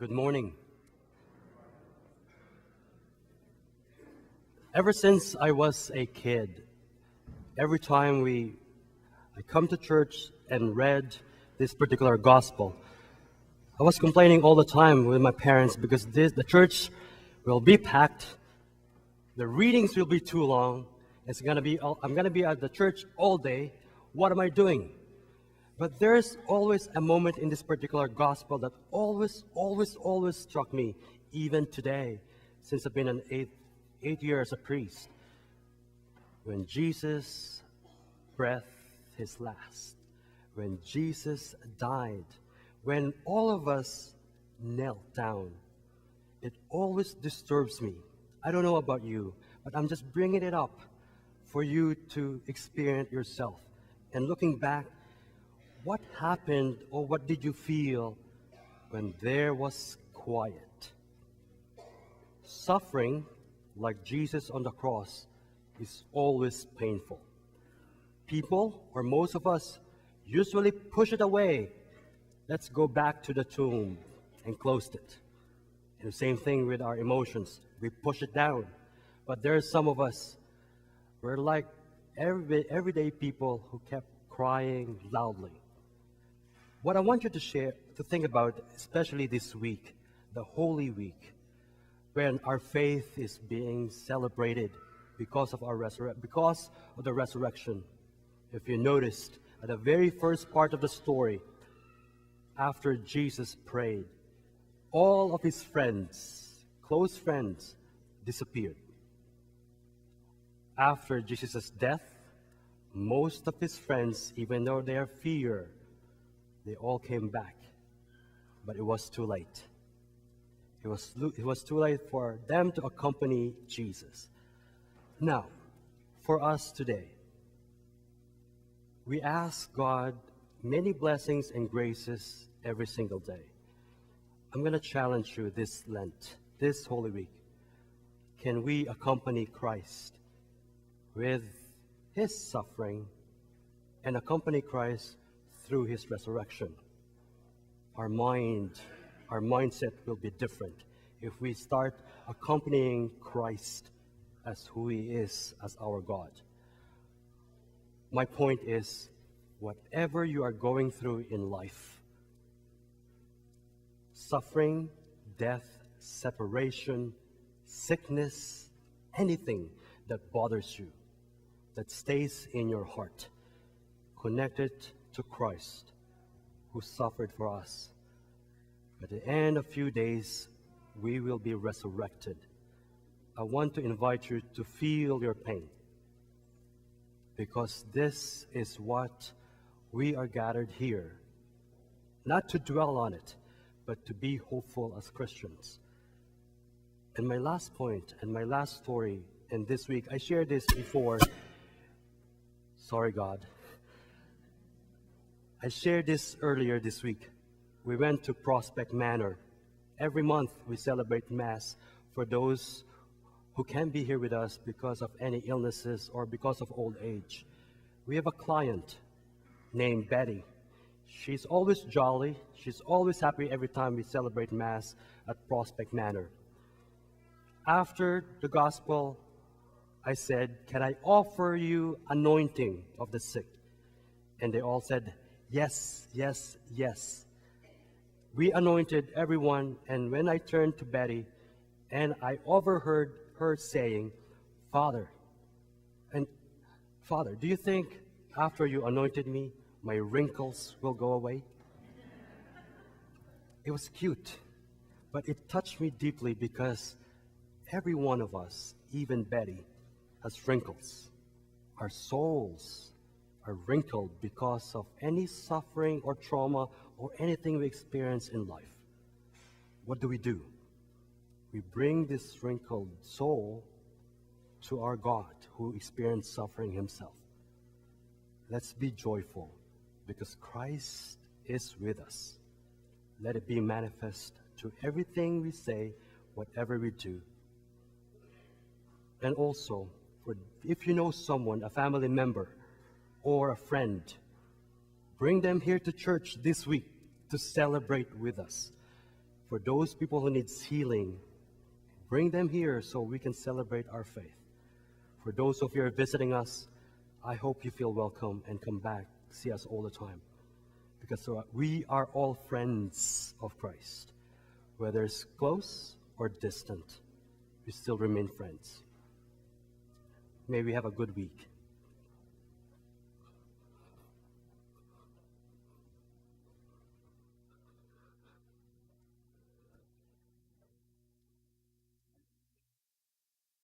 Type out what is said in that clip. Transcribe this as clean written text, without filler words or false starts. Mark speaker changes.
Speaker 1: Good morning. Ever since I was a kid, every time I come to church and read this particular gospel, I was complaining all the time with my parents because the church will be packed, the readings will be too long. I'm gonna be at the church all day. What am I doing? But there's always a moment in this particular gospel that always struck me, even today, since I've been an eight years a priest. When Jesus breathed his last, when Jesus died, when all of us knelt down, it always disturbs me. I don't know about you, but I'm just bringing it up for you to experience yourself. And looking back, what happened or what did you feel when there was quiet? Suffering, like Jesus on the cross, is always painful. People, or most of us, usually push it away. Let's go back to the tomb and close it. And the same thing with our emotions. We push it down. But there's some of us, we're like everyday people who kept crying loudly. What I want you to think about, especially this week, the Holy Week, when our faith is being celebrated because of the resurrection. If you noticed, at the very first part of the story, after Jesus prayed, all of his friends, close friends, disappeared. After Jesus' death, most of his friends, even though they are fear, they all came back, but it was too late. It was too late for them to accompany Jesus. Now, for us today, we ask God many blessings and graces every single day. I'm going to challenge you this Lent, this Holy Week. Can we accompany Christ with his suffering and accompany Christ through his resurrection? Our mindset will be different if we start accompanying Christ as who he is, as our God. My point is, whatever you are going through in life, suffering, death, separation, sickness, anything that bothers you, that stays in your heart, connect it to Christ, who suffered for us. At the end of a few days, we will be resurrected. I want to invite you to feel your pain, because this is what we are gathered here, not to dwell on it, but to be hopeful as Christians. And my last point and my last story, and this week, I shared this before. Sorry, God. I shared this earlier this week. We went to Prospect Manor. Every month we celebrate Mass for those who can't be here with us because of any illnesses or because of old age. We have a client named Betty. She's always jolly. She's always happy every time we celebrate Mass at Prospect Manor. After the gospel, I said, "Can I offer you anointing of the sick?" And they all said, "Yes, yes, yes." We anointed everyone, and when I turned to Betty, and I overheard her saying, Father, do you think after you anointed me, my wrinkles will go away?" It was cute, but it touched me deeply because every one of us, even Betty, has wrinkles. Our souls are wrinkled because of any suffering or trauma or anything we experience in life. What do? We bring this wrinkled soul to our God, who experienced suffering himself. Let's be joyful because Christ is with us. Let it be manifest to everything we say, whatever we do. And also, if you know someone, a family member, or a friend, bring them here to church this week to celebrate with us. For those people who need healing, bring them here so we can celebrate our faith. For those of you who are visiting us, I hope you feel welcome and come back, see us all the time. Because we are all friends of Christ. Whether it's close or distant, we still remain friends. May we have a good week.